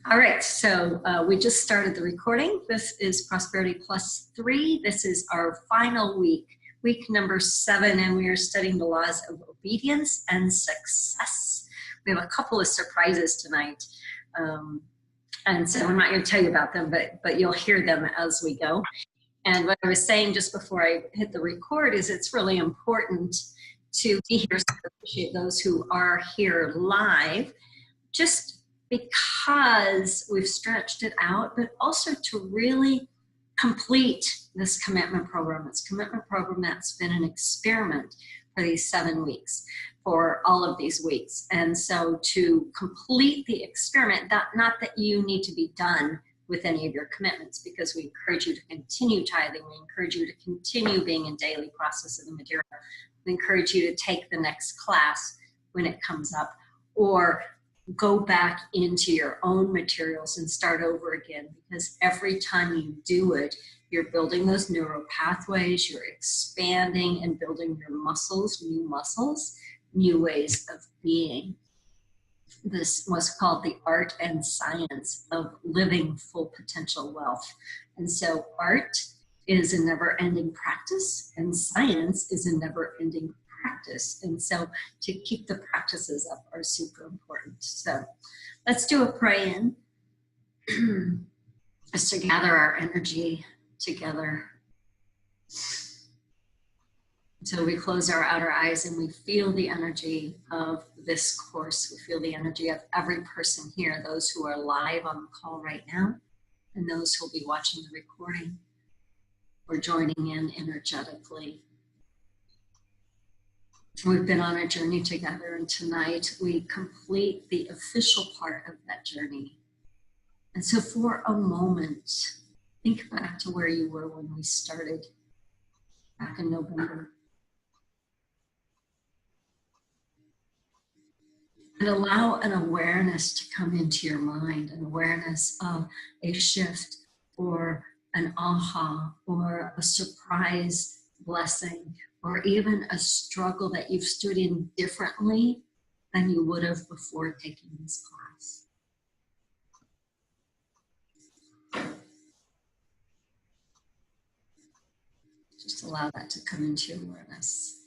All right, so we just started the recording. This is Prosperity Plus 3. This is our final week, week number 7, and we are studying the laws of obedience and success. We have a couple of surprises tonight, and so I'm not going to tell you about them, but you'll hear them as we go. And what I was saying just before I hit the record is it's really important to be here, so I appreciate those who are here live, just because we've stretched it out, but also to really complete this commitment program. It's a commitment program that's been an experiment for these 7 weeks, for all of these weeks. And so to complete the experiment, not that you need to be done with any of your commitments, because we encourage you to continue tithing, we encourage you to continue being in daily process of the material, we encourage you to take the next class when it comes up, or go back into your own materials and start over again, because every time you do it, you're building those neural pathways, you're expanding and building your muscles, new ways of being. This was called the art and science of living full potential wealth. And so art is a never-ending practice, and science is a never-ending practice. And so to keep the practices up are super important. So let's do a pray-in just to gather our energy together. So we close our outer eyes and we feel the energy of this course. We feel the energy of every person here, those who are live on the call right now, and those who will be watching the recording or joining in energetically. We've been on a journey together, and tonight we complete the official part of that journey. And so for a moment, think back to where you were when we started back in November. And allow an awareness to come into your mind, an awareness of a shift or an aha or a surprise blessing, or even a struggle that you've stood in differently than you would have before taking this class. Just allow that to come into your awareness.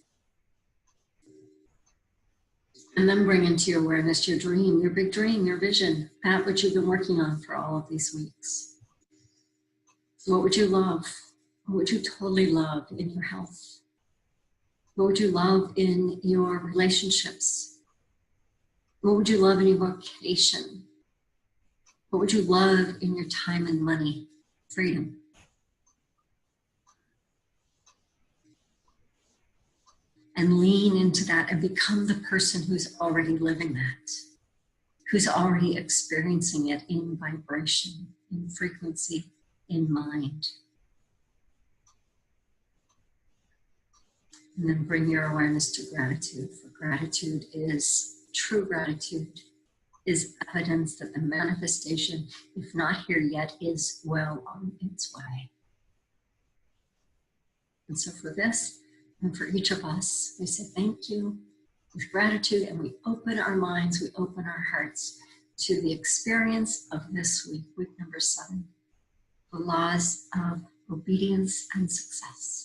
And then bring into your awareness your dream, your big dream, your vision, that which you've been working on for all of these weeks. What would you love? What would you totally love in your health? What would you love in your relationships? What would you love in your vocation? What would you love in your time and money? Freedom. And lean into that and become the person who's already living that, who's already experiencing it in vibration, in frequency, in mind. And then bring your awareness to gratitude, for gratitude is, true gratitude is evidence that the manifestation, if not here yet, is well on its way. And so for this, and for each of us, we say thank you with gratitude, and we open our minds, we open our hearts to the experience of this week, week number 7, the laws of obedience and success.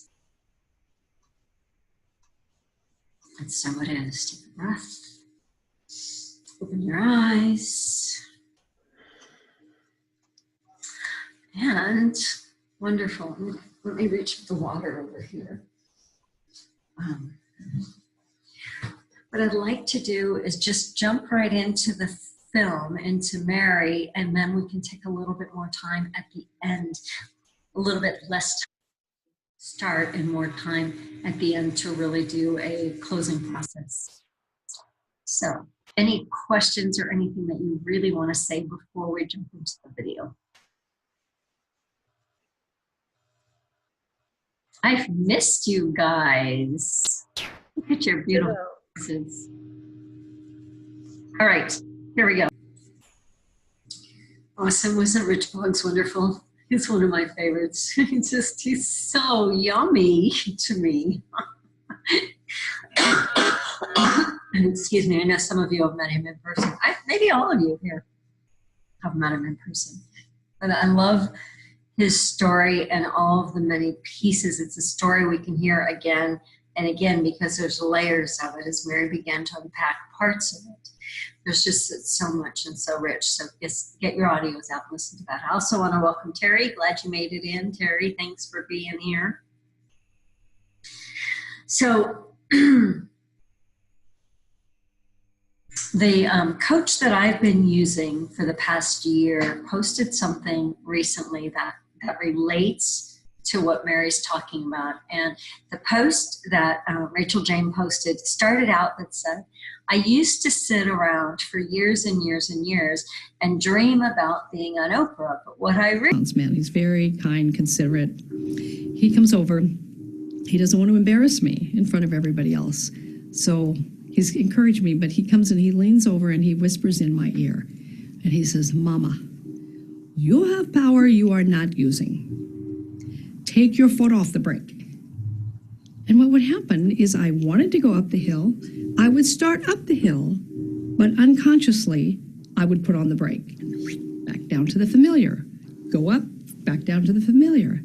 And so it is. Take a breath. Open your eyes. And wonderful. Let me reach for the water over here. What I'd like to do is just jump right into the film, into Mary, and then we can take a little bit more time at the end, a little bit less time start and more time at the end to really do a closing process. So, any questions or anything that you really want to say before we jump into the video? I've missed you guys. Look at your beautiful faces. All right, here we go. Awesome. Wasn't Rich Boggs wonderful? He's one of my favorites. He's so yummy to me. Excuse me, I know some of you have met him in person. Maybe all of you here. have met him in person. But I love his story and all of the many pieces. It's a story we can hear again and again because there's layers of it as Mary began to unpack parts of it. There's just so much and so rich. So just get your audios out and listen to that. I also want to welcome Terry. Glad you made it in. Terry, thanks for being here. So the coach that I've been using for the past year posted something recently that relates to what Mary's talking about. And the post that Rachel Jane posted started out that said, I used to sit around for years and years and years and dream about being on Oprah, but what I realized... Man, he's very kind, considerate. He comes over. He doesn't want to embarrass me in front of everybody else. So he's encouraged me, but he comes and he leans over and he whispers in my ear. And he says, Mama, you have power you are not using. Take your foot off the brake. And what would happen is I wanted to go up the hill. I would start up the hill, but unconsciously, I would put on the brake. Back down to the familiar. Go up, back down to the familiar.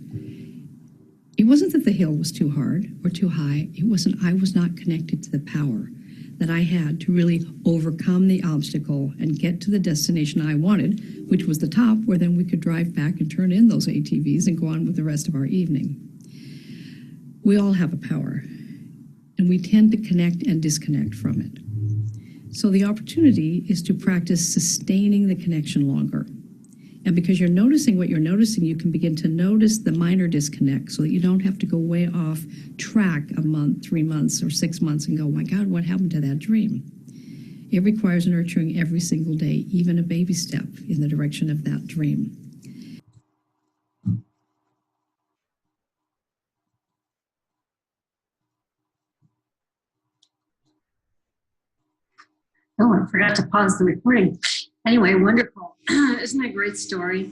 It wasn't that the hill was too hard or too high. It wasn't, I was not connected to the power that I had to really overcome the obstacle and get to the destination I wanted, which was the top, where then we could drive back and turn in those ATVs and go on with the rest of our evening. We all have a power, and we tend to connect and disconnect from it. So the opportunity is to practice sustaining the connection longer. And because you're noticing what you're noticing, you can begin to notice the minor disconnect so that you don't have to go way off track a month, 3 months, or 6 months and go, my God, what happened to that dream? It requires nurturing every single day, even a baby step in the direction of that dream. Oh, I forgot to pause the recording. Anyway, wonderful. Isn't that a great story?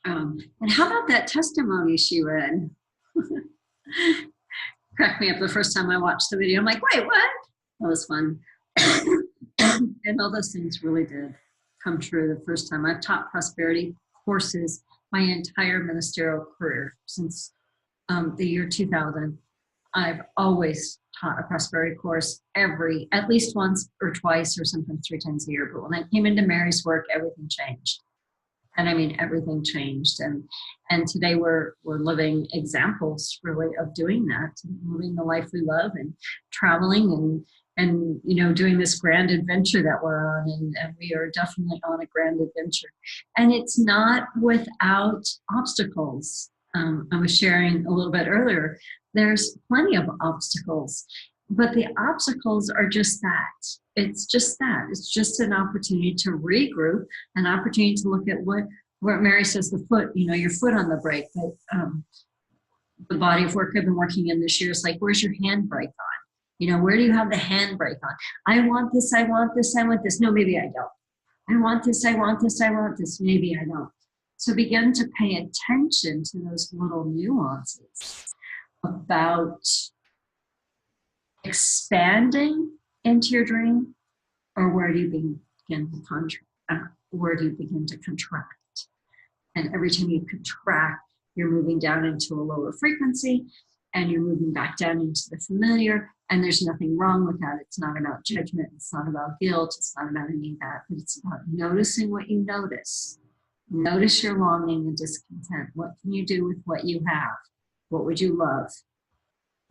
And how about that testimony she read? Cracked me up the first time I watched the video. I'm like, wait, what? That was fun. And all those things really did come true the first time. I've taught prosperity courses my entire ministerial career since the year 2000. I've always taught a prosperity course at least once or twice or sometimes 3 times a year. But when I came into Mary's work, everything changed. And I mean, everything changed. And today we're living examples really of doing that, living the life we love and traveling and you know, doing this grand adventure that we're on. And we are definitely on a grand adventure. And it's not without obstacles. I was sharing a little bit earlier, there's plenty of obstacles, but the obstacles are just that. It's just that. It's just an opportunity to regroup, an opportunity to look at what Mary says, the foot, you know, your foot on the brake. But the body of work I've been working in this year is like, where's your handbrake on? You know, where do you have the handbrake on? I want this, I want this, I want this. No, maybe I don't. I want this, I want this, I want this. Maybe I don't. So begin to pay attention to those little nuances about expanding into your dream, or where do you begin to contract? Where do you begin to contract? And every time you contract, you're moving down into a lower frequency, and you're moving back down into the familiar. And there's nothing wrong with that. It's not about judgment. It's not about guilt. It's not about any of that. But it's about noticing what you notice. Notice your longing and discontent. What can you do with what you have? What would you love?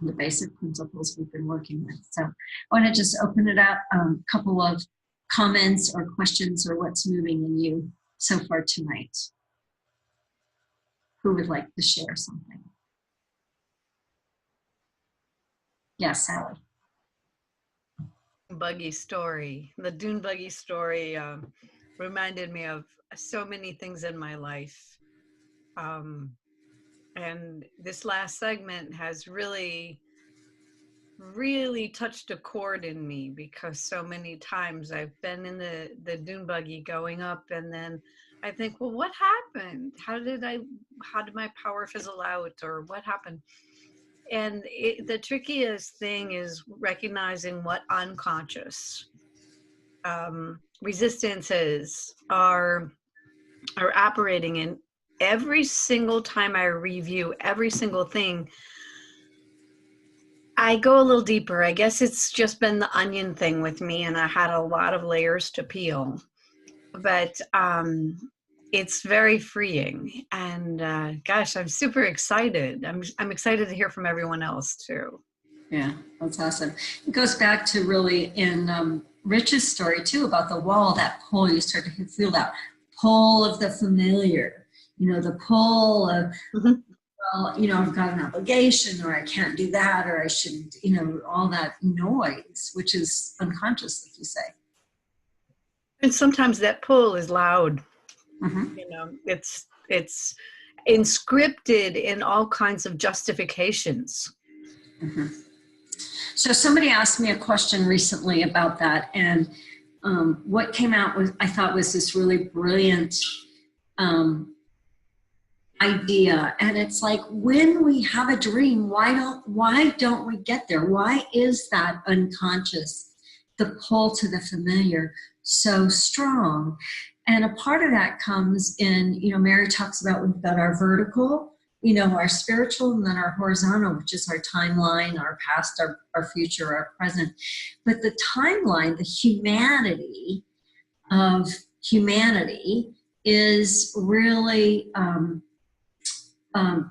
The basic principles we've been working with. So I want to just open it up, a couple of comments or questions or what's moving in you so far tonight. Who would like to share something? Yes, Sally. Buggy story. The dune buggy story reminded me of so many things in my life. And this last segment has really touched a chord in me, because so many times I've been in the dune buggy going up, and then I think, well, what happened? How did my power fizzle out, or what happened? And the trickiest thing is recognizing what unconscious resistances are operating, and every single time I review every single thing, I go a little deeper. I guess it's just been the onion thing with me, and I had a lot of layers to peel. But it's very freeing, and gosh, I'm super excited. I'm excited to hear from everyone else too. Yeah, that's awesome. It goes back to really in Rich's story too about the wall, that pull. You start to feel that pull of the familiar, the pull of, Mhm. well, I've got an obligation, or I can't do that, or I shouldn't, all that noise, which is unconscious, like you say. And sometimes that pull is loud. Mm-hmm. It's inscripted in all kinds of justifications. Mm-hmm. So somebody asked me a question recently about that, and what came out was, I thought, was this really brilliant idea. And it's like, when we have a dream, why don't we get there? Why is that unconscious, the pull to the familiar, so strong? And a part of that comes in, Mary talks about, we've got our vertical, our spiritual, and then our horizontal, which is our timeline, our past, our future, our present. But the timeline, the humanity of humanity, is really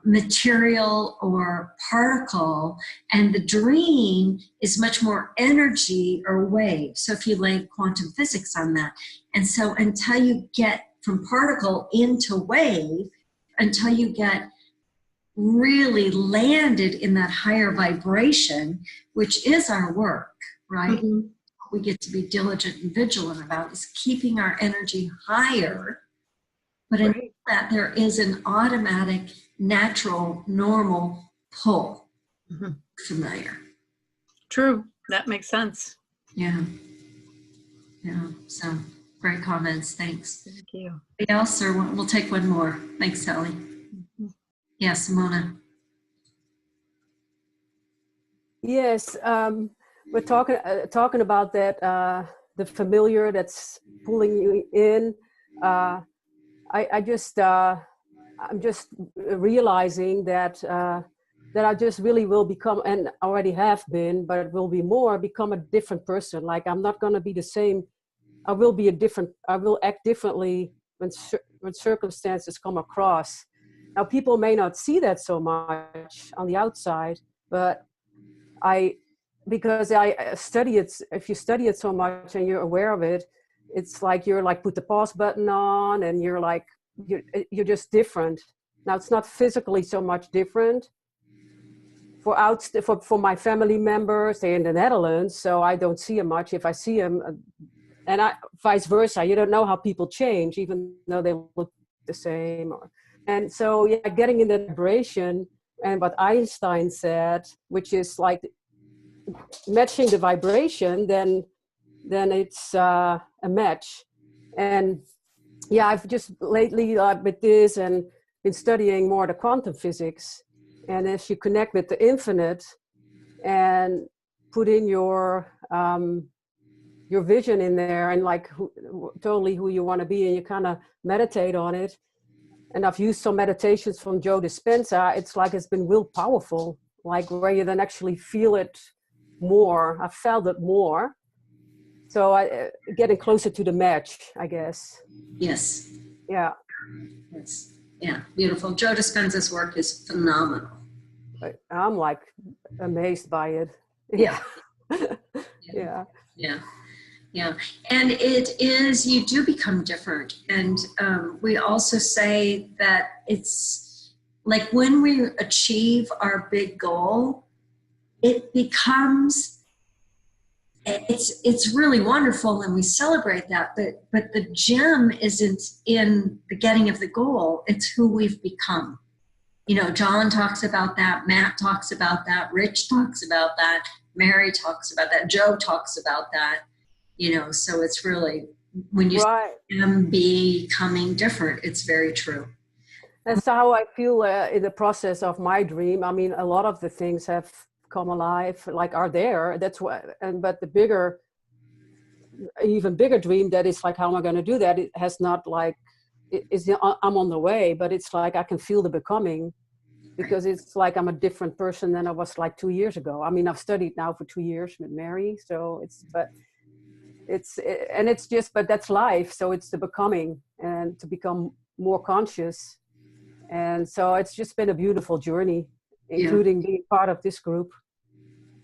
material or particle, and the dream is much more energy or wave. So if you lay quantum physics on that, and so until you get from particle into wave, until you get really landed in that higher vibration, which is our work, right? Mm-hmm. We get to be diligent and vigilant about is keeping our energy higher. But in Right. that, there is an automatic, natural, normal pull. Mm-hmm. Familiar. True. That makes sense. Yeah. Yeah. So great comments. Thanks. Thank you. Anybody else, or we'll take one more? Thanks, Sally. Mm-hmm. Yeah, Simona. Yes, we're talking about that, the familiar that's pulling you in. I'm just realizing that that I just really will become, and already have been, but will be more, become a different person. Like, I'm not going to be the same. I will act differently when circumstances come across. Now, people may not see that so much on the outside, but because I study it, if you study it so much and you're aware of it, it's like you're like put the pause button on, and you're just different. Now, it's not physically so much different. For my family members, they're in the Netherlands, so I don't see them much. If I see them, and vice versa, you don't know how people change, even though they look the same. And so, yeah, getting in the vibration, and what Einstein said, which is like matching the vibration, then it's a match. And yeah, I've just lately with this and been studying more the quantum physics. And as you connect with the infinite and put in your vision in there, and like totally who you want to be, and you kind of meditate on it. And I've used some meditations from Joe Dispenza. It's like it's been real powerful, like where you then actually feel it more. I felt it more. So getting closer to the match, I guess. Yes. Yeah. Yes. Yeah. Beautiful. Joe Dispenza's work is phenomenal. I'm like amazed by it. Yeah. Yeah. Yeah. Yeah. And it is, you do become different. And we also say that it's like when we achieve our big goal, it becomes, it's really wonderful, and we celebrate that, but the gem isn't in the getting of the goal, it's who we've become. John talks about that, Matt talks about that, Rich talks about that, Mary talks about that, Joe talks about that, so it's really, when you see them becoming different, it's very true. That's how I feel in the process of my dream. I mean, a lot of the things have come alive, like are there. That's what, but the bigger an even bigger dream that is like, how am I going to do that? It has not like, I'm on the way, but it's like I can feel the becoming, because it's like I'm a different person than I was like 2 years ago. I mean, I've studied now for 2 years with Mary, so but that's life. So it's the becoming and to become more conscious. And so it's just been a beautiful journey, including being part of this group.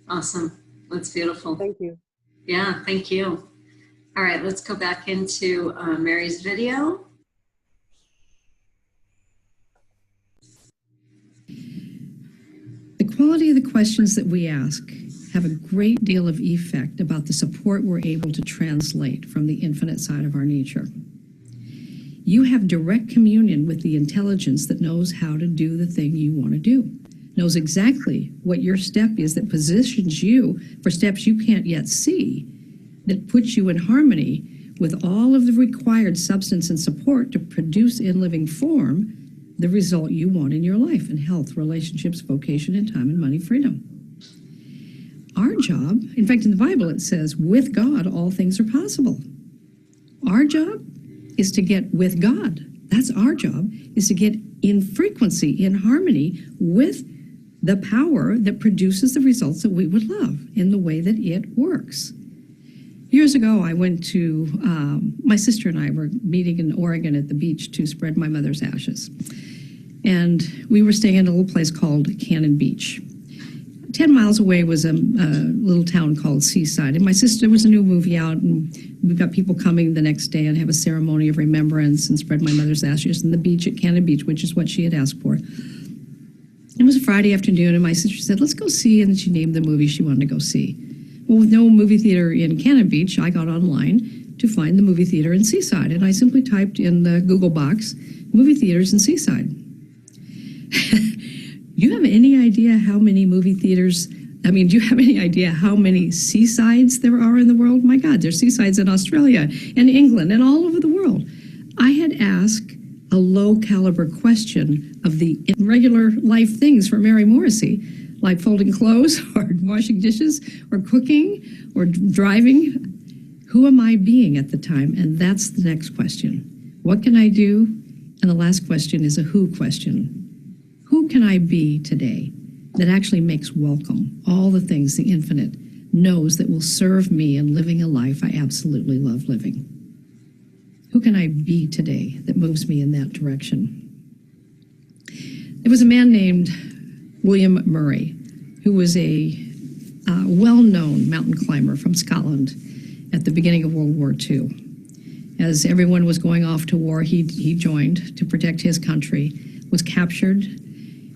Awesome. That's beautiful. Thank you. Yeah, thank you. All right, let's go back into Mary's video. The quality of the questions that we ask have a great deal of effect about the support we're able to translate from the infinite side of our nature. You have direct communion with the intelligence that knows how to do the thing you want to do, knows exactly what your step is that positions you for steps you can't yet see, that puts you in harmony with all of the required substance and support to produce in living form the result you want in your life, in health, relationships, vocation, and time and money freedom. Our job, in fact, in the Bible it says, with God, all things are possible. Our job is to get with God. That's our job, is to get in frequency, in harmony with the power that produces the results that we would love in the way that it works. Years ago, I went to, my sister and I were meeting in Oregon at the beach to spread my mother's ashes. And we were staying in a little place called Cannon Beach. 10 miles away was a little town called Seaside. And my sister, there was a new movie out, and we've got people coming the next day and have a ceremony of remembrance and spread my mother's ashes on the beach at Cannon Beach, which is what she had asked for. It was a Friday afternoon, and my sister said, let's go see, and she named the movie she wanted to go see. Well, with no movie theater in Cannon Beach, I got online to find the movie theater in Seaside, and I simply typed in the Google box, movie theaters in Seaside. You have any idea how many movie theaters, do you have any idea how many seasides there are in the world? My God, there's seasides in Australia and England and all over the world. I had asked a low caliber question of the regular life things for Mary Morrissey, like folding clothes or washing dishes or cooking or driving. Who am I being at the time? And that's the next question. What can I do? And the last question is a who question. Who can I be today that actually makes welcome all the things the infinite knows that will serve me in living a life I absolutely love living? Who can I be today that moves me in that direction? There was a man named William Murray, who was a well-known mountain climber from Scotland at the beginning of World War II. As everyone was going off to war, he joined to protect his country, was captured,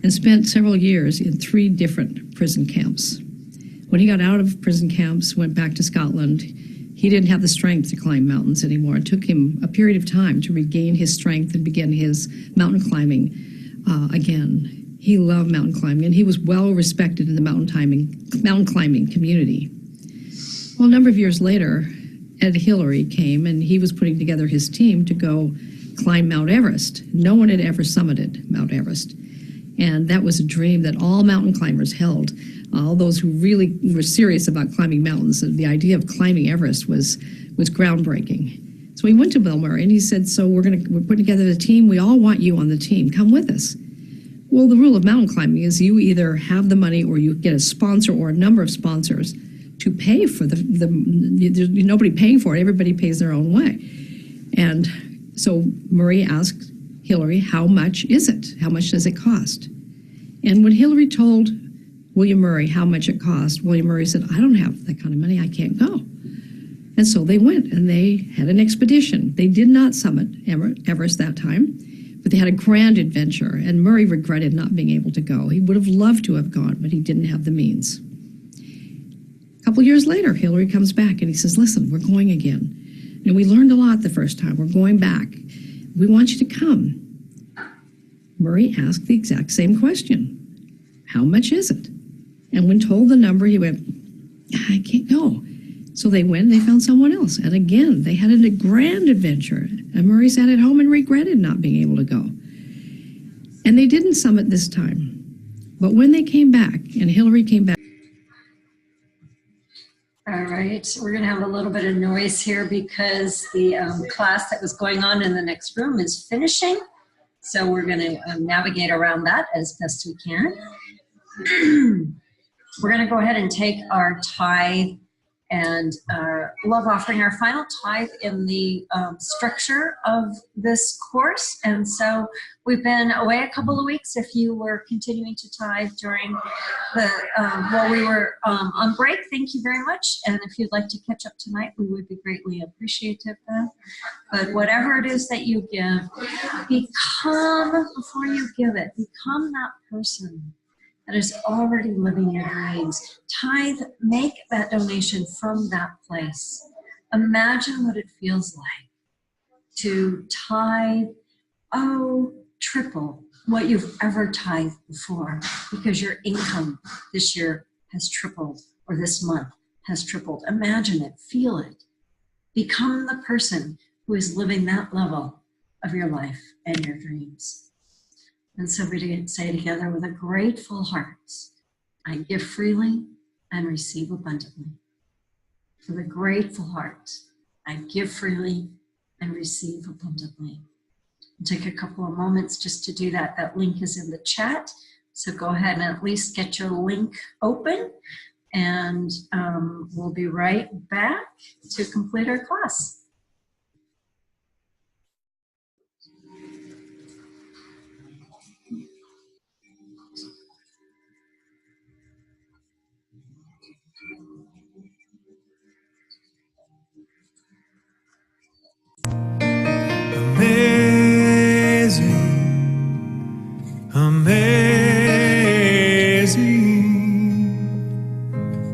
and spent several years in 3 different prison camps. When he got out of prison camps, went back to Scotland, he didn't have the strength to climb mountains anymore. It took him a period of time to regain his strength and begin his mountain climbing again. He loved mountain climbing, and he was well respected in the mountain climbing community. Well, a number of years later, Ed Hillary came, and he was putting together his team to go climb Mount Everest. No one had ever summited Mount Everest. And that was a dream that all mountain climbers held. All those who really were serious about climbing mountains, the idea of climbing Everest was groundbreaking. So he went to Bill Murray and he said, so we're putting together a team. We all want you on the team. Come with us. Well, the rule of mountain climbing is you either have the money or you get a sponsor or a number of sponsors to pay for there's nobody paying for it. Everybody pays their own way. And so Murray asked Hillary, how much is it? How much does it cost? And when Hillary told William Murray how much it cost, William Murray said, I don't have that kind of money, I can't go. And so they went and they had an expedition. They did not summit Everest that time, but they had a grand adventure, and Murray regretted not being able to go. He would have loved to have gone, but he didn't have the means. A couple years later, Hillary comes back and he says, listen, we're going again. And we learned a lot the first time, we're going back. We want you to come. Murray asked the exact same question. How much is it? And when told the number, he went, I can't go. So they went and they found someone else. And again, they had a grand adventure. And Murray sat at home and regretted not being able to go. And they didn't summit this time. But when they came back, and Hillary came back, All right, we're going to have a little bit of noise here because the class that was going on in the next room is finishing. So we're going to navigate around that as best we can. We're going to go ahead and take our tithe and our love offering, our final tithe in the structure of this course. And so we've been away a couple of weeks. If you were continuing to tithe during the, while we were on break, thank you very much. And if you'd like to catch up tonight, we would be greatly appreciative of that. But whatever it is that you give, become, before you give it, become that person that is already living your dreams. Tithe, make that donation from that place. Imagine what it feels like to tithe, triple what you've ever tithed before, because your income this year has tripled, or this month has tripled. Imagine it, feel it. Become the person who is living that level of your life and your dreams. And so we say together with a grateful heart, I give freely and receive abundantly. With a grateful heart, I give freely and receive abundantly. We'll take a couple of moments just to do that. That link is in the chat. So go ahead and at least get your link open, and we'll be right back to complete our class. Amazing, amazing,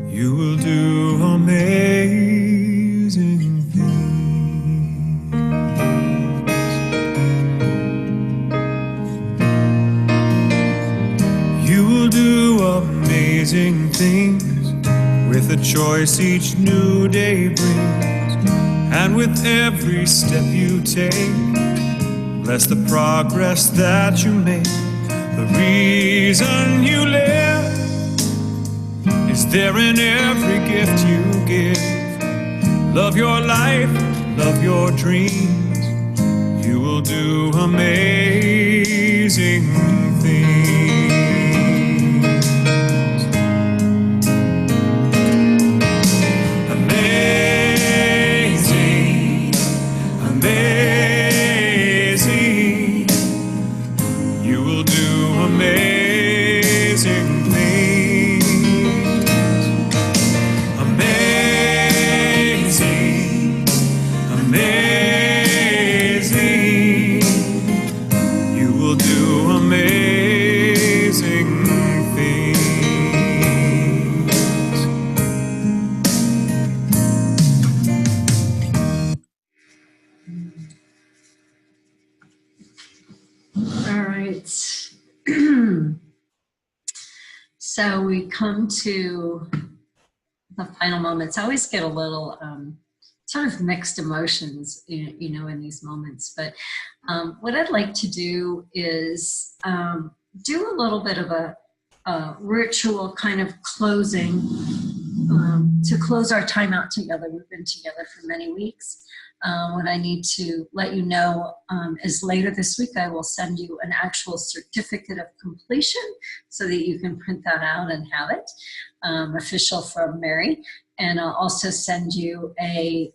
you will do amazing things. You will do amazing things with a choice each new day brings. And with every step you take, bless the progress that you make. The reason you live is there in every gift you give. Love your life, love your dreams. You will do amazing things. Amazing, you will do amazing things. Amazing, amazing, you will do amazing things. All right. So we come to the final moments. I always get a little sort of mixed emotions, you know, in these moments. But what I'd like to do is do a little bit of a ritual kind of closing to close our time out together. We've been together for many weeks. What I need to let you know is later this week I will send you an actual certificate of completion so that you can print that out and have it, official from Mary. And I'll also send you a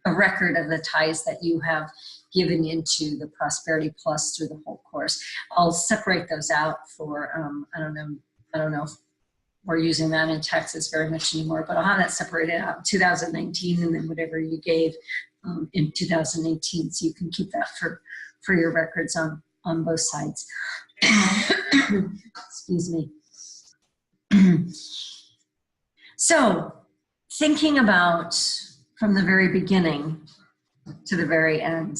record of the tithes that you have given into the Prosperity Plus through the whole course. I'll separate those out for, I don't know if we're using that in Texas very much anymore, but I'll have that separated out in 2019, and then whatever you gave in 2018, so you can keep that for your records on both sides. Excuse me. So, thinking about from the very beginning to the very end,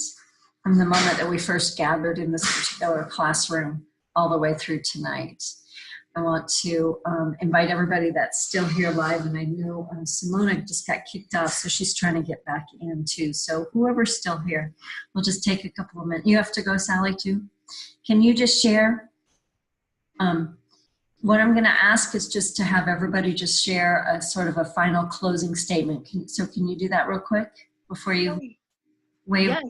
from the moment that we first gathered in this particular classroom all the way through tonight, I want to invite everybody that's still here live, and I know Simona just got kicked off, so she's trying to get back in too. So whoever's still here, we'll just take a couple of minutes. You have to go, Sally, too? Can you just share? What I'm going to ask is just to have everybody just share a sort of a final closing statement. So can you do that real quick before you wave? Yes,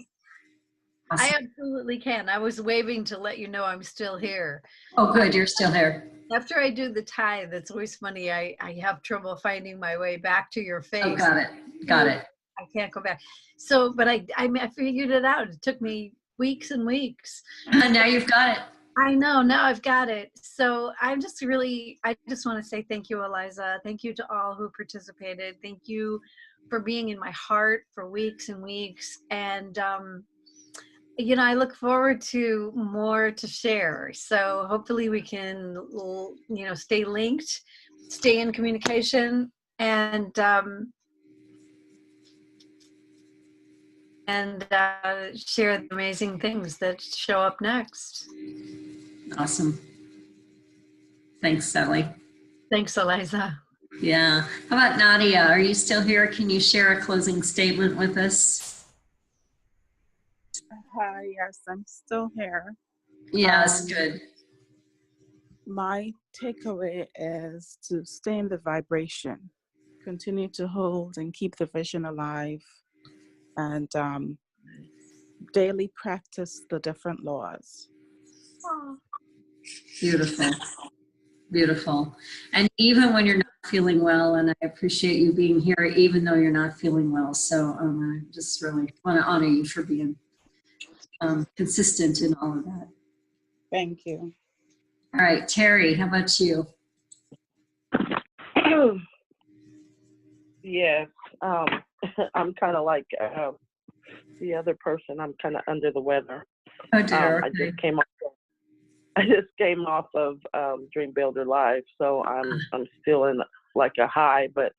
Awesome. I absolutely can. I was waving to let you know I'm still here. Oh, good. You're still there. After I do the tithe, it's always funny. I have trouble finding my way back to your face. Oh, got it. Got it. I can't go back. So, but I figured it out. It took me weeks and weeks. And now you've got it. I know, now I've got it. So I just want to say thank you, Eliza. Thank you to all who participated. Thank you for being in my heart for weeks and weeks. And, I look forward to more to share. So hopefully we can, stay linked, stay in communication, and share the amazing things that show up next. Awesome. Thanks, Sally. Thanks, Eliza. Yeah. How about Nadia? Are you still here? Can you share a closing statement with us? Hi, yes, I'm still here. Yes, good. My takeaway is to stay in the vibration, continue to hold and keep the vision alive, and daily practice the different laws. Beautiful. Beautiful. And even when you're not feeling well, and I appreciate you being here, even though you're not feeling well. So I just really want to honor you for being consistent in all of that. Thank you. All right, Terry, how about you? Yes, I'm kind of like the other person. I'm kind of under the weather. Oh dear. I just came off of Dream Builder Live, so I'm still in like a high, but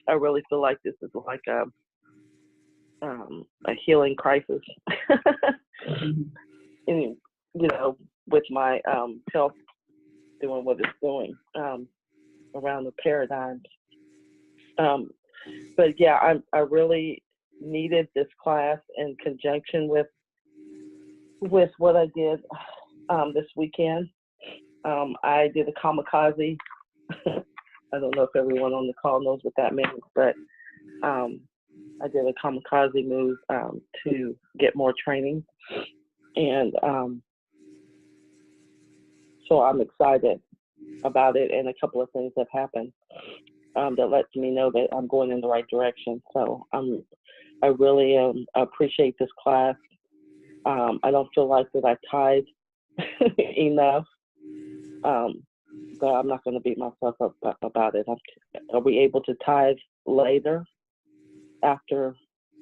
I really feel like this is like a healing crisis. And with my health doing what it's doing around the paradigms. But yeah, I really needed this class in conjunction with what I did this weekend. I did a kamikaze. I don't know if everyone on the call knows what that means, but I did a kamikaze move to get more training. And so I'm excited about it, and a couple of things have happened that lets me know that I'm going in the right direction. So I really appreciate this class. I don't feel like that I tithe enough, but I'm not going to beat myself up about it. Are we able to tithe later after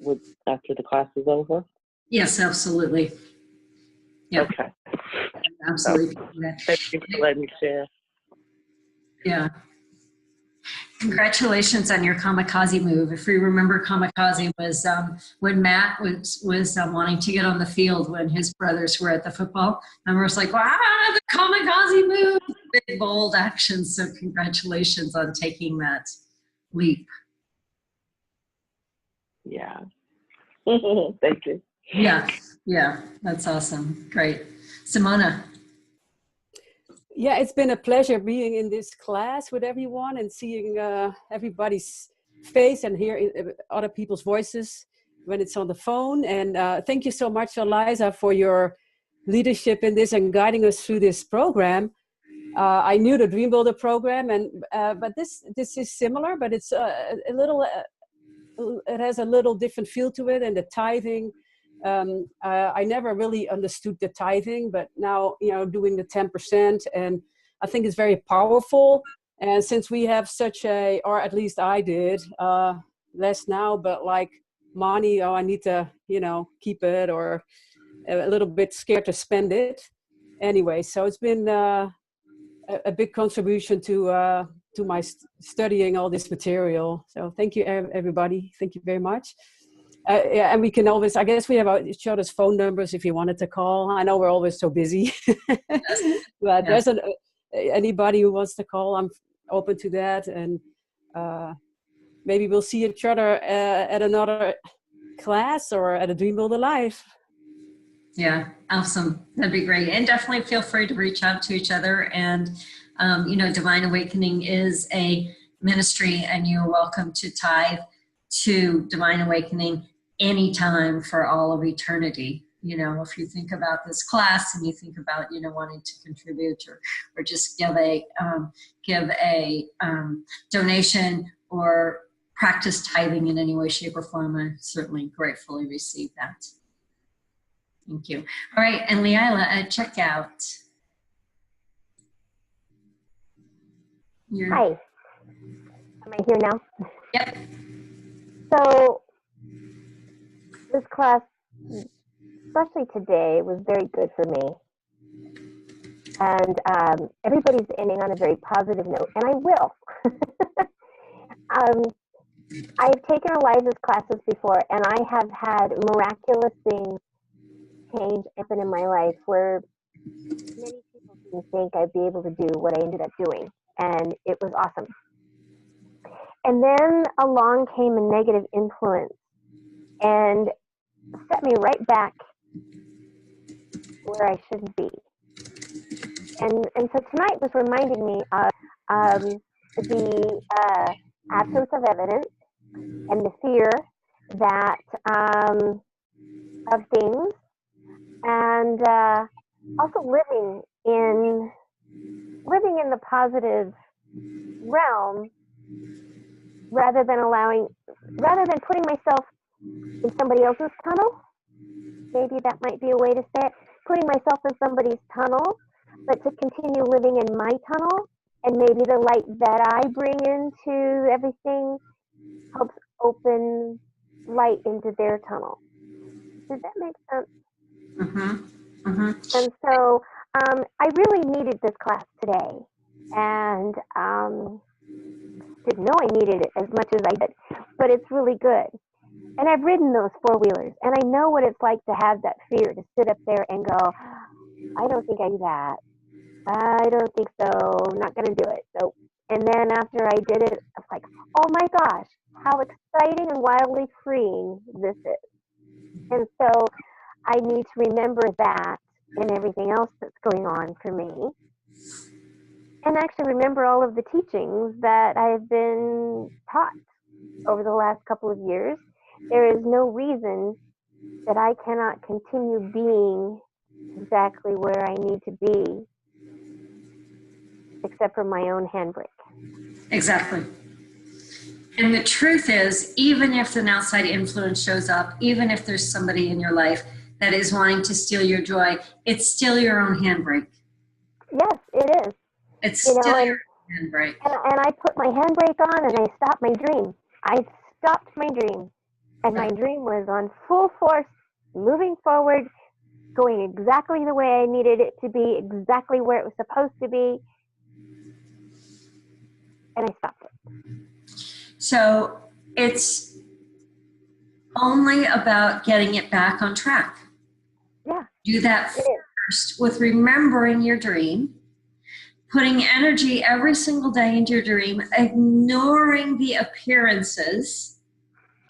the class is over? Yes, absolutely. Yeah. Okay. Absolutely. Thank you for letting me share. Yeah. Congratulations on your kamikaze move. If you remember, kamikaze was when Matt was wanting to get on the field when his brothers were at the football. And we're just like, wow, the kamikaze move, big, bold action. So congratulations on taking that leap. Yeah. Thank you. Yeah. Yeah. That's awesome. Great. Simona. Yeah, it's been a pleasure being in this class with everyone and seeing everybody's face and hearing other people's voices when it's on the phone. And thank you so much, Eliza, for your leadership in this and guiding us through this program. I knew the Dream Builder program, but this is similar, but it's a little. It has a little different feel to it, and the tithing. I never really understood the tithing, but now, doing the 10%, and I think it's very powerful. And since we have or at least I did, less now, but like money, I need to, keep it, or a little bit scared to spend it. Anyway, so it's been a big contribution to my studying all this material. So thank you, everybody. Thank you very much. Yeah, and we can always, I guess we have each other's phone numbers if you wanted to call. I know we're always so busy, but there's anybody who wants to call, I'm open to that. And maybe we'll see each other at another class or at a Dream Builder Live. Yeah, awesome. That'd be great. And definitely feel free to reach out to each other. And Divine Awakening is a ministry, and you're welcome to tithe to Divine Awakening anytime for all of eternity. If you think about this class and you think about, wanting to contribute or just give a donation or practice tithing in any way, shape, or form, I certainly gratefully receive that. Thank you. All right, and Leila, at checkout. Hi. Am I here now? Yep. So this class, especially today, was very good for me. And everybody's ending on a very positive note, and I will. I've taken Eliza's classes before, and I have had miraculous things change happen in my life where many people didn't think I'd be able to do what I ended up doing, and it was awesome. And then along came a negative influence and set me right back where I shouldn't be. And so tonight was reminding me of the absence of evidence and the fear that of things, and also living in the positive realm rather than putting myself in somebody else's tunnel. Maybe that might be a way to say it. Putting myself in somebody's tunnel, but to continue living in my tunnel, and maybe the light that I bring into everything helps open light into their tunnel. Does that make sense? Mm-hmm. Mm-hmm. And so I really needed this class today, and didn't know I needed it as much as I did, but it's really good. And I've ridden those four-wheelers, and I know what it's like to have that fear, to sit up there and go, I don't think I do that. I don't think so. I'm not going to do it. So, and then after I did it, I was like, oh my gosh, how exciting and wildly freeing this is. And so I need to remember that and everything else that's going on for me. And actually remember all of the teachings that I've been taught over the last couple of years. There is no reason that I cannot continue being exactly where I need to be, except for my own handbrake. Exactly. And the truth is, even if an outside influence shows up, even if there's somebody in your life that is wanting to steal your joy, it's still your own handbrake. Yes, it is. It's still your handbrake. And I put my handbrake on and I stopped my dream. I stopped my dream. And my dream was on full force, moving forward, going exactly the way I needed it to be, exactly where it was supposed to be. And I stopped it. So it's only about getting it back on track. Yeah. Do that first with remembering your dream, putting energy every single day into your dream, ignoring the appearances,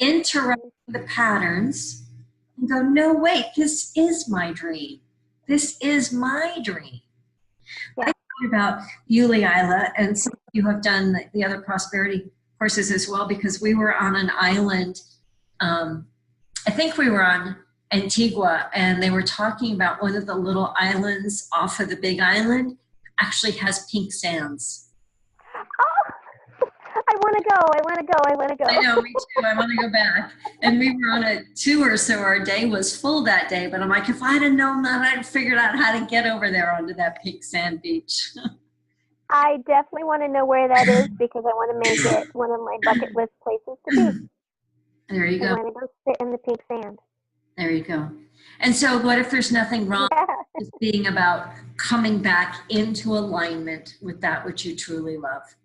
interrupting the patterns, and go, no, wait, this is my dream. This is my dream. Yeah. I thought about you, Leila, and some of you have done the other prosperity courses as well, because we were on an island. I think we were on Antigua, and they were talking about one of the little islands off of the big island actually has pink sands. Oh, I want to go. I want to go. I want to go. I know, me too. I want to go back. And we were on a tour, so our day was full that day. But I'm like, if I'd have known that, I'd have figured out how to get over there onto that pink sand beach. I definitely want to know where that is, because I want to make it one of my bucket list places to be. There you go. I want to go sit in the pink sand. There you go. And so what if there's nothing wrong with being about coming back into alignment with that which you truly love?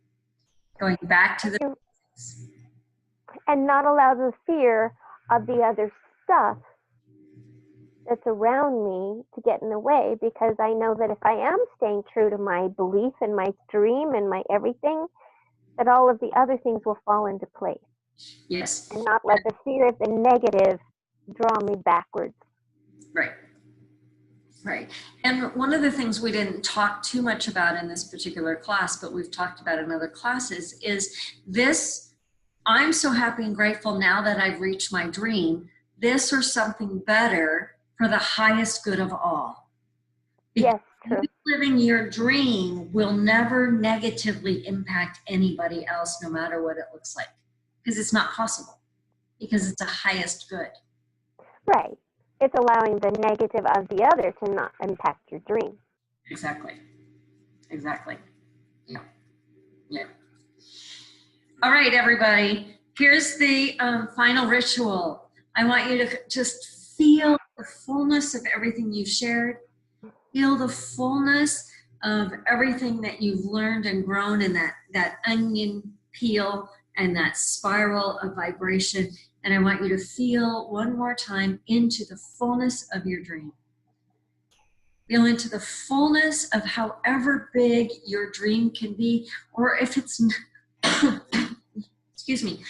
Going back to the basics. And not allow the fear of the other stuff that's around me to get in the way, because I know that if I am staying true to my belief and my dream and my everything, that all of the other things will fall into place. Yes. And not let the fear of the negative draw me backwards. Right. Right. And one of the things we didn't talk too much about in this particular class, but we've talked about in other classes, is this: I'm so happy and grateful now that I've reached my dream, this or something better for the highest good of all. Yes, true. You living your dream will never negatively impact anybody else, no matter what it looks like, because it's not possible, because it's the highest good. Right. It's allowing the negative of the other to not impact your dream. Exactly. Exactly. Yeah. Yeah. All right, everybody. Here's the final ritual. I want you to just feel the fullness of everything you've shared. Feel the fullness of everything that you've learned and grown in that onion peel and that spiral of vibration. And I want you to feel one more time into the fullness of your dream. Feel into the fullness of however big your dream can be, or if it's, excuse me,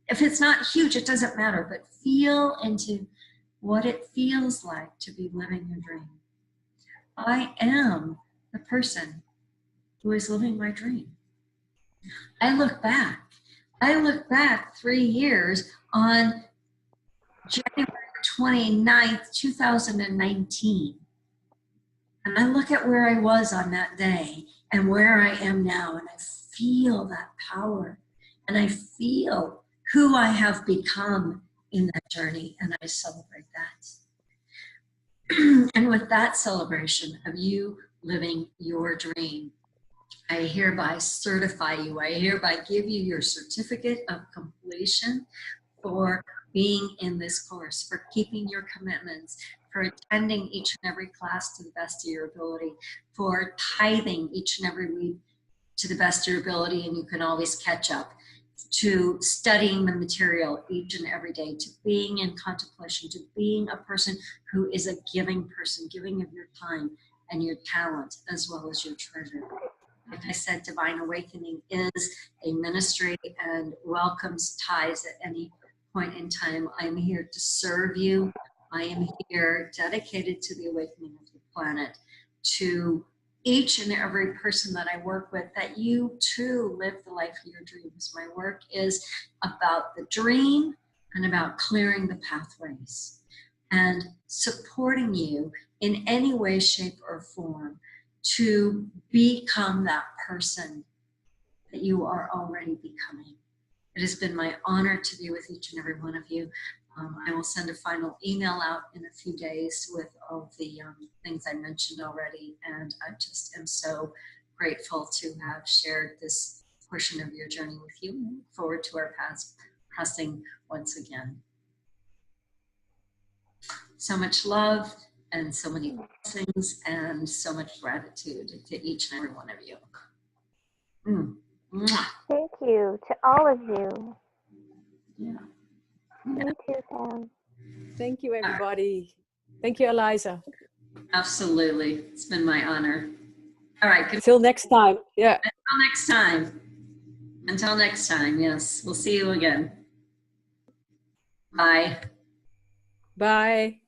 if it's not huge, it doesn't matter, but feel into what it feels like to be living your dream. I am the person who is living my dream. I look back 3 years on January 29th, 2019. And I look at where I was on that day and where I am now, and I feel that power, and I feel who I have become in that journey, and I celebrate that. And with that celebration of you living your dream, I hereby certify you, I hereby give you your certificate of completion for being in this course, for keeping your commitments, for attending each and every class to the best of your ability, for tithing each and every week to the best of your ability, and you can always catch up, to studying the material each and every day, to being in contemplation, to being a person who is a giving person, giving of your time and your talent as well as your treasure. Like I said, Divine Awakening is a ministry and welcomes ties at any point in time. I'm here to serve you. I am here dedicated to the awakening of the planet, to each and every person that I work with, that you too live the life of your dreams. My work is about the dream and about clearing the pathways and supporting you in any way, shape, or form to become that person that you are already becoming. It has been my honor to be with each and every one of you. I will send a final email out in a few days with all of the things I mentioned already, and I just am so grateful to have shared this portion of your journey with you. I look forward to our paths crossing once again. So much love and so many blessings and so much gratitude to each and every one of you. Mwah. Thank you to all of you. Yeah. Me too, Sam. Thank you, everybody. Thank you, Eliza. Absolutely. It's been my honor. All right. Good. Till next time. Yeah. Until next time. Until next time. Yes. We'll see you again. Bye. Bye.